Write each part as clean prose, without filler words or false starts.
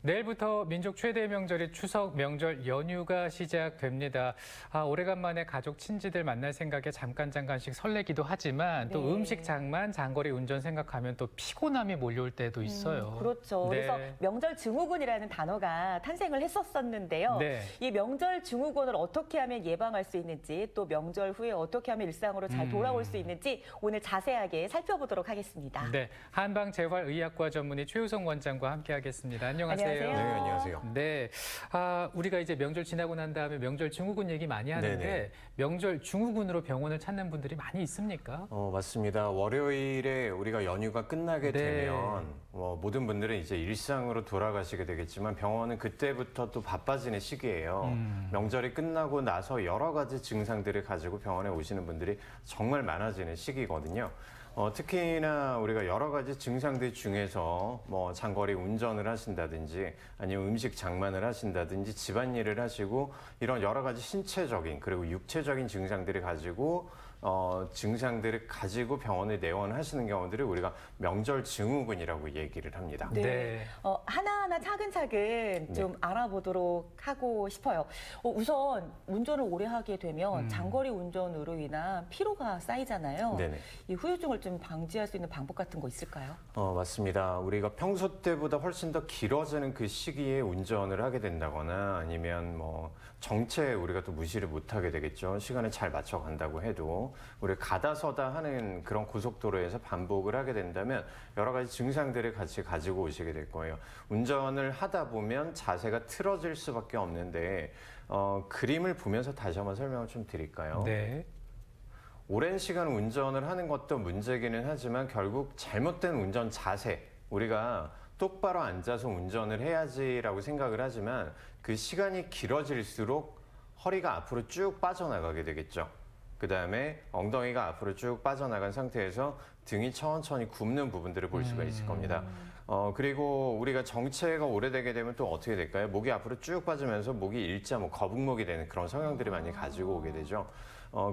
내일부터 민족 최대 명절인 추석 명절 연휴가 시작됩니다. 오래간만에 가족 친지들 만날 생각에 잠깐씩 설레기도 하지만 또 네. 음식 장만, 장거리 운전 생각하면 또 피곤함이 몰려올 때도 있어요. 그렇죠. 네. 그래서 명절 증후군이라는 단어가 탄생을 했었었는데요. 네. 이 명절 증후군을 어떻게 하면 예방할 수 있는지 또 명절 후에 어떻게 하면 일상으로 잘 돌아올 수 있는지 오늘 자세하게 살펴보도록 하겠습니다. 네, 한방재활의학과 전문의 최우성 원장과 함께하겠습니다. 안녕하세요. 안녕하세요. 네, 안녕하세요. 네, 우리가 이제 명절 지나고 난 다음에 명절 증후군 얘기 많이 하는데 네네. 명절 증후군으로 병원을 찾는 분들이 많이 있습니까? 맞습니다. 월요일에 우리가 연휴가 끝나게 네. 되면 모든 분들은 이제 일상으로 돌아가시게 되겠지만 병원은 그때부터 또 바빠지는 시기예요. 명절이 끝나고 나서 여러 가지 증상들을 가지고 병원에 오시는 분들이 정말 많아지는 시기거든요. 특히나 우리가 여러 가지 증상들 중에서 장거리 운전을 하신다든지 아니면 음식 장만을 하신다든지 집안일을 하시고 이런 여러 가지 신체적인 그리고 육체적인 증상들을 가지고 병원에 내원하시는 경우들을 우리가 명절 증후군이라고 얘기를 합니다. 네. 하나하나 차근차근 좀 알아보도록 하고 싶어요. 우선 운전을 오래 하게 되면 장거리 운전으로 인한 피로가 쌓이잖아요. 네네. 이 후유증을 좀 방지할 수 있는 방법 같은 거 있을까요? 맞습니다. 우리가 평소 때보다 훨씬 더 길어지는 그 시기에 운전을 하게 된다거나 아니면 정체에 우리가 또 무시를 못하게 되겠죠. 시간을 잘 맞춰 간다고 해도 우리가 가다 서다 하는 그런 고속도로에서 반복을 하게 된다면 여러 가지 증상들을 같이 가지고 오시게 될 거예요. 운전을 하다 보면 자세가 틀어질 수밖에 없는데 그림을 보면서 다시 한번 설명을 좀 드릴까요? 네. 오랜 시간 운전을 하는 것도 문제기는 하지만 결국 잘못된 운전 자세, 우리가 똑바로 앉아서 운전을 해야지라고 생각을 하지만 그 시간이 길어질수록 허리가 앞으로 쭉 빠져나가게 되겠죠. 그 다음에 엉덩이가 앞으로 쭉 빠져나간 상태에서 등이 천천히 굽는 부분들을 볼 수가 있을 겁니다. 그리고 우리가 정체가 오래되게 되면 또 어떻게 될까요? 목이 앞으로 쭉 빠지면서 목이 일자, 거북목이 되는 그런 성향들이 많이 가지고 오게 되죠.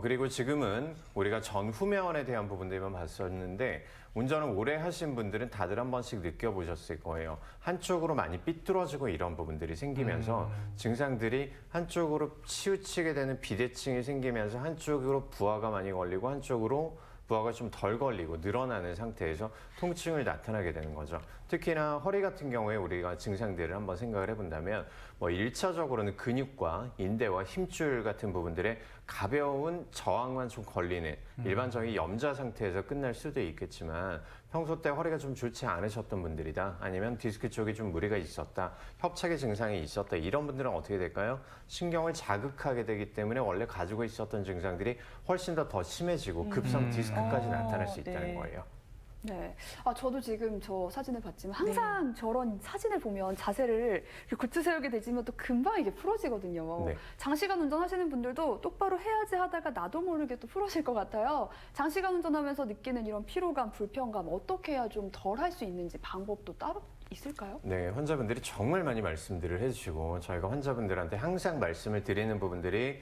그리고 지금은 우리가 전후면에 대한 부분들만 봤었는데 운전을 오래 하신 분들은 다들 한 번씩 느껴보셨을 거예요. 한쪽으로 많이 삐뚤어지고 이런 부분들이 생기면서 증상들이 한쪽으로 치우치게 되는 비대칭이 생기면서 한쪽으로 부하가 많이 걸리고 한쪽으로 부하가 좀 덜 걸리고 늘어나는 상태에서 통증을 나타나게 되는 거죠. 특히나 허리 같은 경우에 우리가 증상들을 한번 생각을 해본다면 1차적으로는 근육과 인대와 힘줄 같은 부분들의 가벼운 저항만 좀 걸리는 일반적인 염좌 상태에서 끝날 수도 있겠지만 평소 때 허리가 좀 좋지 않으셨던 분들이다 아니면 디스크 쪽에 좀 무리가 있었다 협착의 증상이 있었다 이런 분들은 어떻게 될까요? 신경을 자극하게 되기 때문에 원래 가지고 있었던 증상들이 훨씬 더 심해지고 급성 디스크까지 나타날 수 있다는 네. 거예요. 네. 저도 지금 저 사진을 봤지만 항상 저런 사진을 보면 자세를 이렇게 굳이 세우게 되지만 또 금방 이게 풀어지거든요. 네. 장시간 운전하시는 분들도 똑바로 해야지 하다가 나도 모르게 또 풀어질 것 같아요. 장시간 운전하면서 느끼는 이런 피로감, 불편감 어떻게 해야 좀 덜 할 수 있는지 방법도 따로 있을까요? 네, 환자분들이 정말 많이 말씀들을 해주시고 저희가 환자분들한테 항상 말씀을 드리는 부분들이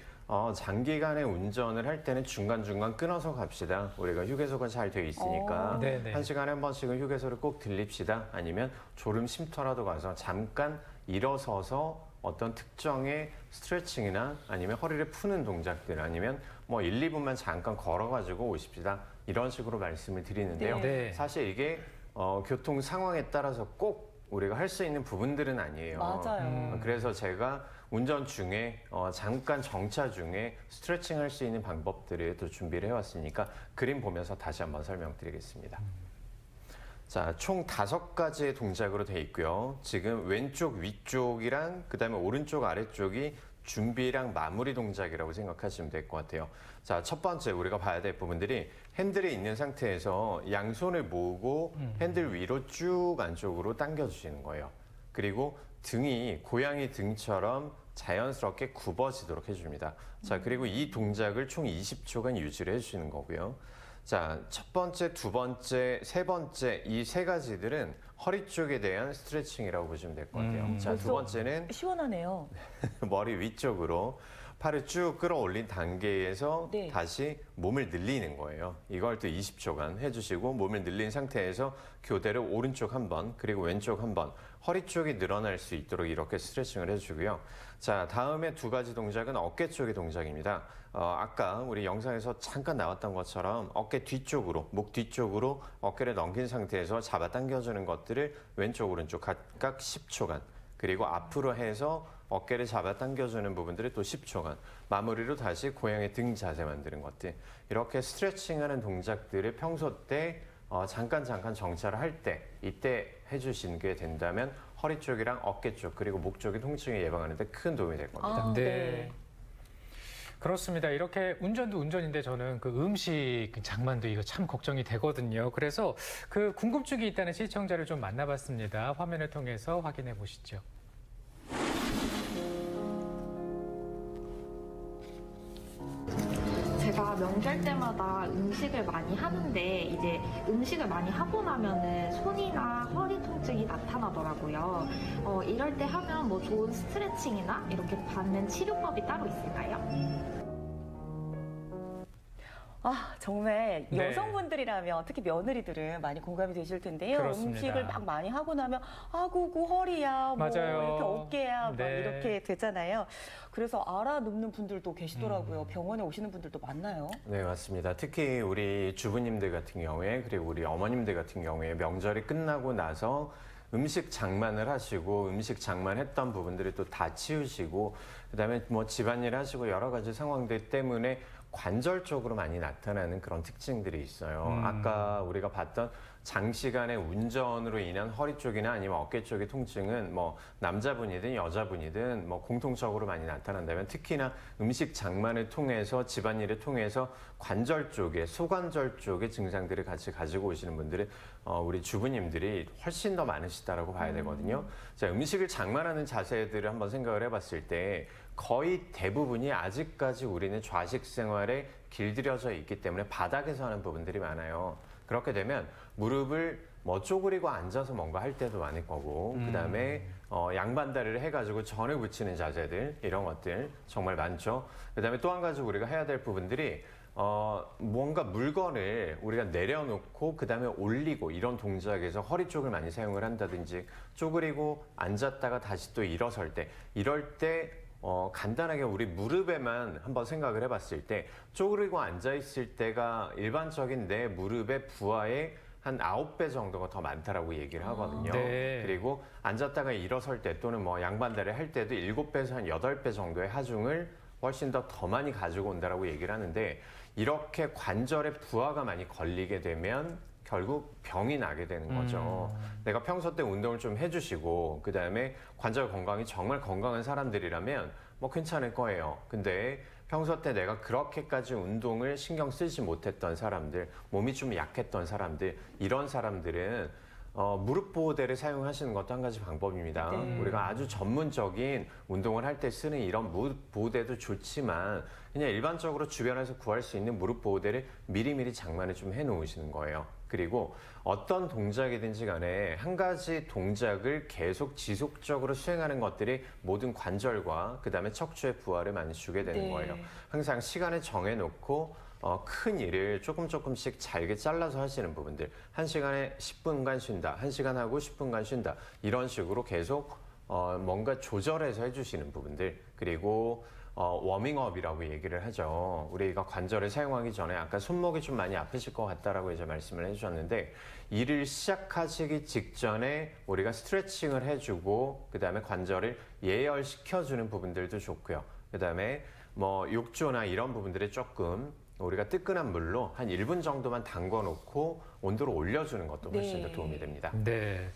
장기간의 운전을 할 때는 중간중간 끊어서 갑시다. 우리가 휴게소가 잘 돼 있으니까 네네. 한 시간에 한 번씩은 휴게소를 꼭 들립시다. 아니면 졸음 쉼터라도 가서 잠깐 일어서서 어떤 특정의 스트레칭이나 아니면 허리를 푸는 동작들 아니면 1, 2분만 잠깐 걸어가지고 오십시다. 이런 식으로 말씀을 드리는데요. 네. 사실 이게 교통 상황에 따라서 꼭 우리가 할 수 있는 부분들은 아니에요. 맞아요. 그래서 제가 운전 중에 잠깐 정차 중에 스트레칭 할 수 있는 방법들을 또 준비를 해왔으니까 그림 보면서 다시 한번 설명드리겠습니다. 자, 총 5가지의 동작으로 돼 있고요. 지금 왼쪽 위쪽이랑 그다음에 오른쪽 아래쪽이 준비랑 마무리 동작이라고 생각하시면 될 것 같아요. 자, 첫 번째 우리가 봐야 될 부분들이 핸들에 있는 상태에서 양손을 모으고 핸들 위로 쭉 안쪽으로 당겨주시는 거예요. 그리고 등이 고양이 등처럼 자연스럽게 굽어지도록 해줍니다. 자, 그리고 이 동작을 총 20초간 유지를 해주시는 거고요. 자, 첫 번째, 두 번째, 세 번째 이 3가지들은 허리 쪽에 대한 스트레칭이라고 보시면 될 것 같아요. 자, 두 번째는 시원하네요. 머리 위쪽으로 팔을 쭉 끌어올린 단계에서 네. 다시 몸을 늘리는 거예요. 이걸 또 20초간 해주시고 몸을 늘린 상태에서 교대로 오른쪽 한 번, 그리고 왼쪽 한 번, 허리 쪽이 늘어날 수 있도록 이렇게 스트레칭을 해주고요. 자, 다음에 두 가지 동작은 어깨 쪽의 동작입니다. 아까 우리 영상에서 잠깐 나왔던 것처럼 어깨 뒤쪽으로, 목 뒤쪽으로 어깨를 넘긴 상태에서 잡아당겨주는 것들을 왼쪽, 오른쪽 각각 10초간, 그리고 앞으로 해서 어깨를 잡아당겨주는 부분들을 또 10초간, 마무리로 다시 고양이 등 자세 만드는 것들, 이렇게 스트레칭하는 동작들을 평소 때 잠깐 정찰을 할 때 이때 해주시게 된다면 허리 쪽이랑 어깨 쪽 그리고 목 쪽의 통증을 예방하는 데 큰 도움이 될 겁니다. 아, 네. 그렇습니다. 이렇게 운전도 운전인데 저는 그 음식 장만도 이거 참 걱정이 되거든요. 그래서 그 궁금증이 있다는 시청자를 좀 만나봤습니다. 화면을 통해서 확인해 보시죠. 제가 명절 때마다 음식을 많이 하는데 이제 음식을 많이 하고 나면은 손이나 허리 통증이 나타나더라고요. 이럴 때 하면 뭐 좋은 스트레칭이나 이렇게 받는 치료법이 따로 있을까요? 아, 정말 네. 여성분들이라면 특히 며느리들은 많이 공감이 되실 텐데요. 그렇습니다. 음식을 막 많이 하고 나면 아구 그 허리야, 뭐 맞아요. 이렇게 어깨야, 막 네. 이렇게 되잖아요. 그래서 알아눕는 분들도 계시더라고요. 병원에 오시는 분들도 많나요? 네, 맞습니다. 특히 우리 주부님들 같은 경우에 그리고 우리 어머님들 같은 경우에 명절이 끝나고 나서 음식 장만을 하시고 음식 장만했던 부분들을 또 다 치우시고 그다음에 뭐 집안일 하시고 여러 가지 상황들 때문에 관절 쪽으로 많이 나타나는 그런 특징들이 있어요. 아까 우리가 봤던 장시간의 운전으로 인한 허리 쪽이나 아니면 어깨 쪽의 통증은 뭐 남자분이든 여자분이든 뭐 공통적으로 많이 나타난다면 특히나 음식 장만을 통해서 집안일을 통해서 관절 쪽에 소관절 쪽의 증상들을 같이 가지고 오시는 분들은 우리 주부님들이 훨씬 더 많으시다라고 봐야 되거든요. 자, 음식을 장만하는 자세들을 한번 생각을 해봤을 때 거의 대부분이 아직까지 우리는 좌식 생활에 길들여져 있기 때문에 바닥에서 하는 부분들이 많아요. 그렇게 되면 무릎을 뭐 쪼그리고 앉아서 뭔가 할 때도 많을 거고 그다음에 양반다리를 해가지고 전을 붙이는 자세들 이런 것들 정말 많죠. 그다음에 또 한 가지 우리가 해야 될 부분들이 뭔가 물건을 우리가 내려놓고 그다음에 올리고 이런 동작에서 허리 쪽을 많이 사용을 한다든지 쪼그리고 앉았다가 다시 또 일어설 때 이럴 때 간단하게 우리 무릎에만 한번 생각을 해봤을 때 쪼그리고 앉아있을 때가 일반적인 내 무릎의 부하의 한 9배 정도가 더 많다라고 얘기를 하거든요. 네. 그리고 앉았다가 일어설 때 또는 뭐 양반다리 할 때도 7배에서 한 8배 정도의 하중을 훨씬 더 많이 가지고 온다라고 얘기를 하는데 이렇게 관절에 부하가 많이 걸리게 되면 결국 병이 나게 되는 거죠. 내가 평소 때 운동을 좀 해주시고 그다음에 관절 건강이 정말 건강한 사람들이라면 뭐 괜찮을 거예요. 근데 평소 때 내가 그렇게까지 운동을 신경 쓰지 못했던 사람들, 몸이 좀 약했던 사람들, 이런 사람들은 무릎 보호대를 사용하시는 것도 한 가지 방법입니다. 네. 우리가 아주 전문적인 운동을 할 때 쓰는 이런 무릎 보호대도 좋지만 그냥 일반적으로 주변에서 구할 수 있는 무릎 보호대를 미리미리 장만을 좀 해놓으시는 거예요. 그리고 어떤 동작이든지 간에 한 가지 동작을 계속 지속적으로 수행하는 것들이 모든 관절과 그다음에 척추의 부하를 많이 주게 되는 네. 거예요. 항상 시간을 정해놓고 큰 일을 조금씩 잘게 잘라서 하시는 부분들 1시간에 10분간 쉰다, 1시간 하고 10분간 쉰다 이런 식으로 계속 뭔가 조절해서 해주시는 부분들 그리고 워밍업이라고 얘기를 하죠. 우리가 관절을 사용하기 전에 아까 손목이 좀 많이 아프실 것 같다라고 이제 말씀을 해주셨는데 일을 시작하시기 직전에 우리가 스트레칭을 해주고 그 다음에 관절을 예열시켜주는 부분들도 좋고요. 그 다음에 뭐 욕조나 이런 부분들에 조금 우리가 뜨끈한 물로 한 1분 정도만 담궈 놓고 온도를 올려주는 것도 훨씬 더 도움이 됩니다. 네.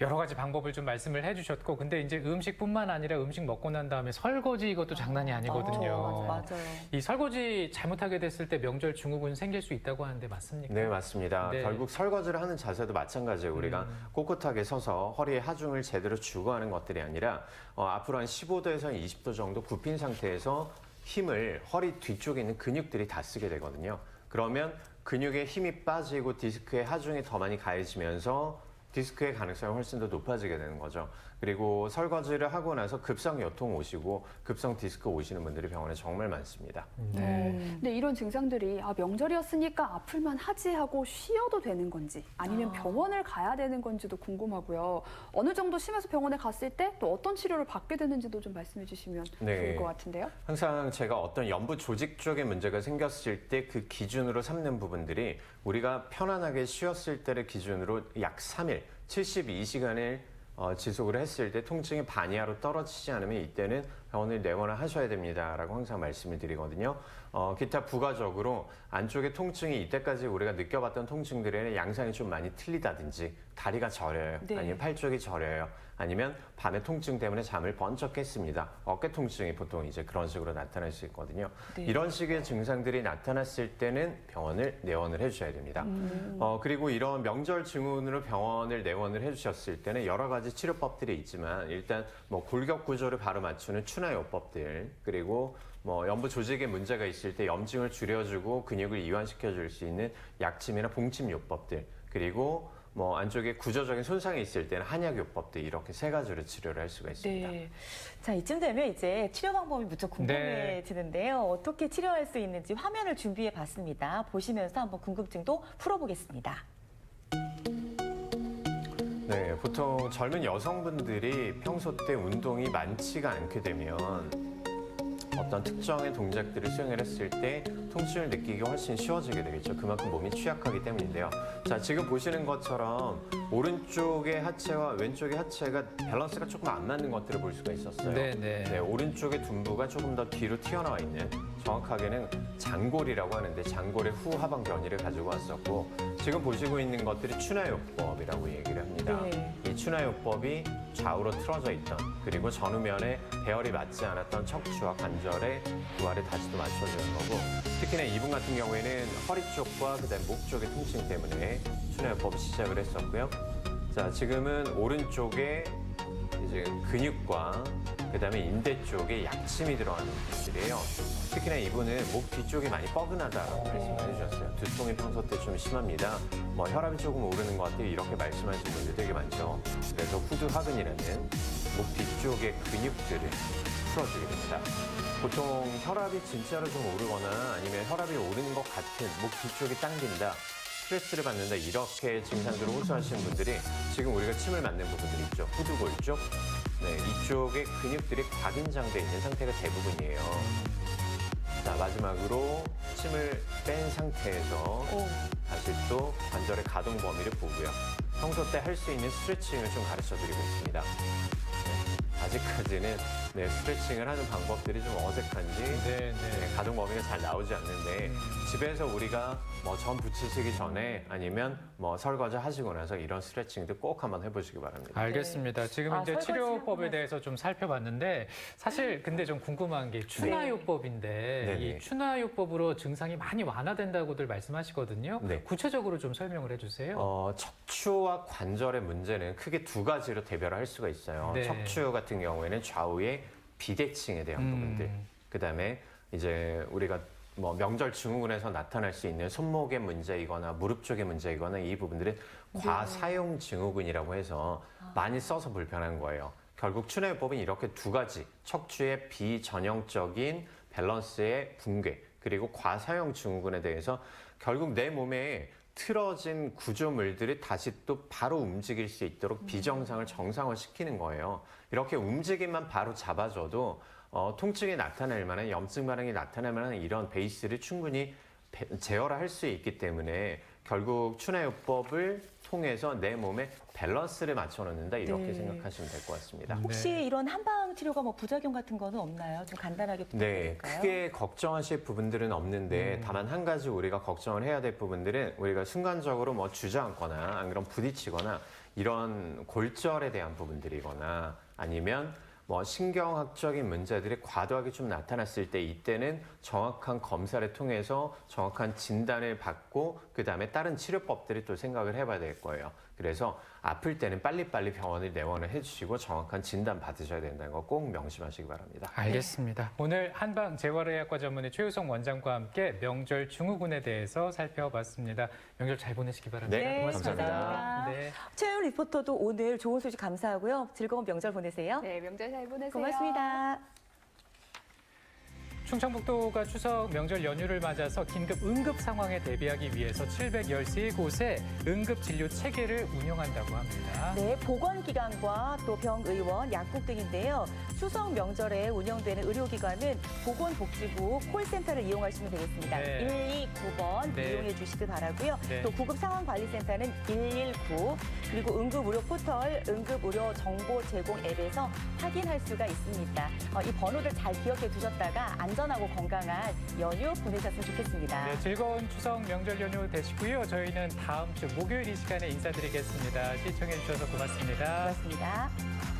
여러 가지 방법을 좀 말씀을 해주셨고, 근데 이제 음식뿐만 아니라 음식 먹고 난 다음에 설거지 이것도 장난이 아니거든요. 맞아요. 이 설거지 잘못하게 됐을 때 명절 증후군 생길 수 있다고 하는데 맞습니까? 네, 맞습니다. 네. 결국 설거지를 하는 자세도 마찬가지예요. 우리가 꼿꼿하게 서서 허리에 하중을 제대로 주고 하는 것들이 아니라 앞으로 한 15도에서 20도 정도 굽힌 상태에서 힘을 허리 뒤쪽에 있는 근육들이 다 쓰게 되거든요. 그러면 근육에 힘이 빠지고 디스크에 하중이 더 많이 가해지면서 디스크의 가능성이 훨씬 더 높아지게 되는 거죠. 그리고 설거지를 하고 나서 급성 요통 오시고 급성 디스크 오시는 분들이 병원에 정말 많습니다. 근데 이런 증상들이 명절이었으니까 아플만 하지 하고 쉬어도 되는 건지 아니면 병원을 가야 되는 건지도 궁금하고요. 어느 정도 심해서 병원에 갔을 때 또 어떤 치료를 받게 되는지도 좀 말씀해 주시면 좋을 것 같은데요. 항상 제가 어떤 연부 조직 쪽에 문제가 생겼을 때 그 기준으로 삼는 부분들이 우리가 편안하게 쉬었을 때를 기준으로 약 3일, 72시간을 지속을 했을 때 통증이 반 이하로 떨어지지 않으면 이때는 병원을 내원을 하셔야 됩니다라고 항상 말씀을 드리거든요. 기타 부가적으로 안쪽에 통증이 이때까지 우리가 느껴봤던 통증들에는 양상이 좀 많이 틀리다든지 다리가 저려요. 네. 아니면 팔 쪽이 저려요. 아니면 밤에 통증 때문에 잠을 번쩍 깼습니다. 어깨 통증이 보통 이제 그런 식으로 나타날 수 있거든요. 네. 이런 식의 증상들이 나타났을 때는 병원을 내원을 해주셔야 됩니다. 그리고 이런 명절 증후군으로 병원을 내원을 해주셨을 때는 여러 가지 치료법들이 있지만 일단 뭐 골격 구조를 바로 맞추는 추나요법들 그리고 뭐 연부 조직에 문제가 있을 때 염증을 줄여주고 근육을 이완시켜 줄 수 있는 약침이나 봉침요법들 그리고 뭐 안쪽에 구조적인 손상이 있을 때는 한약요법들 이렇게 세 가지로 치료를 할 수가 있습니다. 네. 자, 이쯤 되면 이제 치료 방법이 무척 궁금해지는데요. 어떻게 치료할 수 있는지 화면을 준비해 봤습니다. 보시면서 한번 궁금증도 풀어보겠습니다. 네, 보통 젊은 여성분들이 평소 때 운동이 많지가 않게 되면 어떤 특정의 동작들을 수행을 했을 때 통증을 느끼기 훨씬 쉬워지게 되겠죠. 그만큼 몸이 취약하기 때문인데요. 자, 지금 보시는 것처럼 오른쪽의 하체와 왼쪽의 하체가 밸런스가 조금 안 맞는 것들을 볼 수가 있었어요. 네. 오른쪽의 둔부가 조금 더 뒤로 튀어나와 있는 정확하게는 장골이라고 하는데 장골의 후하방 변이를 가지고 왔었고 지금 보시고 있는 것들이 추나요법이라고 얘기를 합니다. 네. 이 추나요법이 좌우로 틀어져 있던 그리고 전후면에 배열이 맞지 않았던 척추와 관절의 부하를 다시 또 맞춰주는 거고 특히나 이분 같은 경우에는 허리 쪽과 그다음에 목 쪽의 통증 때문에 추나요법을 시작을 했었고요. 자, 지금은 오른쪽에 이제 근육과 그다음에 인대 쪽에 약침이 들어가는 분들이에요. 특히나 이분은 목 뒤쪽이 많이 뻐근하다고 말씀을 해주셨어요. 두통이 평소 때 좀 심합니다. 뭐 혈압이 조금 오르는 것 같아요. 이렇게 말씀하시는 분들 되게 많죠. 그래서 후두하근이라는 목 뒤쪽의 근육들을 풀어주게 됩니다. 보통 혈압이 진짜로 좀 오르거나 아니면 혈압이 오르는 것 같은 목 뒤쪽이 당긴다. 스트레스를 받는다 이렇게 증상들을 호소하시는 분들이 지금 우리가 침을 맞는 부분들이 있죠. 후두골 쪽. 네, 이쪽에 근육들이 각인장돼 있는 상태가 대부분이에요. 자, 마지막으로 침을 뺀 상태에서 다시 또 관절의 가동 범위를 보고요. 평소 때 할 수 있는 스트레칭을 좀 가르쳐 드리고 있습니다. 아직까지는 스트레칭을 하는 방법들이 좀 어색한지 가동 범위가 잘 나오지 않는데 집에서 우리가 뭐 전 부치시기 전에 아니면 뭐 설거지 하시고 나서 이런 스트레칭들 꼭 한번 해보시기 바랍니다. 알겠습니다. 지금 이제 설거지 치료법에 하고 대해서 좀 살펴봤는데 사실 근데 좀 궁금한 게 추나요법인데 네네. 이 추나요법으로 증상이 많이 완화된다고들 말씀하시거든요. 네. 구체적으로 좀 설명을 해주세요. 척추와 관절의 문제는 크게 두 가지로 대별할 수가 있어요. 네. 척추 같은 경우에는 좌우의 비대칭에 대한 부분들. 그다음에 이제 우리가 뭐 명절 증후군에서 나타날 수 있는 손목의 문제이거나 무릎 쪽의 문제이거나 이 부분들은 과사용 증후군이라고 해서 많이 써서 불편한 거예요. 결국 추나요법은 이렇게 두 가지 척추의 비전형적인 밸런스의 붕괴 그리고 과사용 증후군에 대해서 결국 내 몸에 틀어진 구조물들이 다시 또 바로 움직일 수 있도록 비정상을 정상화시키는 거예요. 이렇게 움직임만 바로 잡아줘도 통증이 나타날 만한 염증 반응이 나타날 만한 이런 베이스를 충분히 제어를 할 수 있기 때문에 결국 추나요법을 통해서 내 몸에 밸런스를 맞춰놓는다 이렇게 생각하시면 될 것 같습니다. 혹시 이런 한방 치료가 뭐 부작용 같은 거는 없나요? 좀 간단하게 부탁드릴까요? 크게 걱정하실 부분들은 없는데 다만 한 가지 우리가 걱정을 해야 될 부분들은 우리가 순간적으로 뭐 주저앉거나 안 그러면 부딪히거나 이런 골절에 대한 부분들이거나 아니면 뭐 신경학적인 문제들이 과도하게 좀 나타났을 때 이때는 정확한 검사를 통해서 정확한 진단을 받고 그다음에 다른 치료법들을 또 생각을 해봐야 될 거예요. 그래서 아플 때는 빨리빨리 병원을 내원을 해주시고 정확한 진단 받으셔야 된다는 거 꼭 명심하시기 바랍니다. 알겠습니다. 오늘 한방 재활의학과 전문의 최유성 원장과 함께 명절 증후군에 대해서 살펴봤습니다. 명절 잘 보내시기 바랍니다. 네, 고맙습니다. 감사합니다. 네. 최윤 리포터도 오늘 좋은 소식 감사하고요. 즐거운 명절 보내세요. 네, 명절 잘 보내세요. 고맙습니다. 충청북도가 추석 명절 연휴를 맞아서 긴급 응급 상황에 대비하기 위해서 713곳에 응급 진료 체계를 운영한다고 합니다. 네, 보건기관과 또 병의원, 약국 등인데요. 추석 명절에 운영되는 의료기관은 보건복지부 콜센터를 이용하시면 되겠습니다. 네. 129번 네. 이용해 주시기 바라고요. 네. 또 구급상황관리센터는 119, 그리고 응급의료 포털, 응급의료 정보 제공 앱에서 확인할 수가 있습니다. 이 번호들 잘 기억해 두셨다가 안전하고 건강한 연휴 보내셨으면 좋겠습니다. 네, 즐거운 추석 명절 연휴 되시고요. 저희는 다음 주 목요일 이 시간에 인사드리겠습니다. 시청해 주셔서 고맙습니다. 고맙습니다.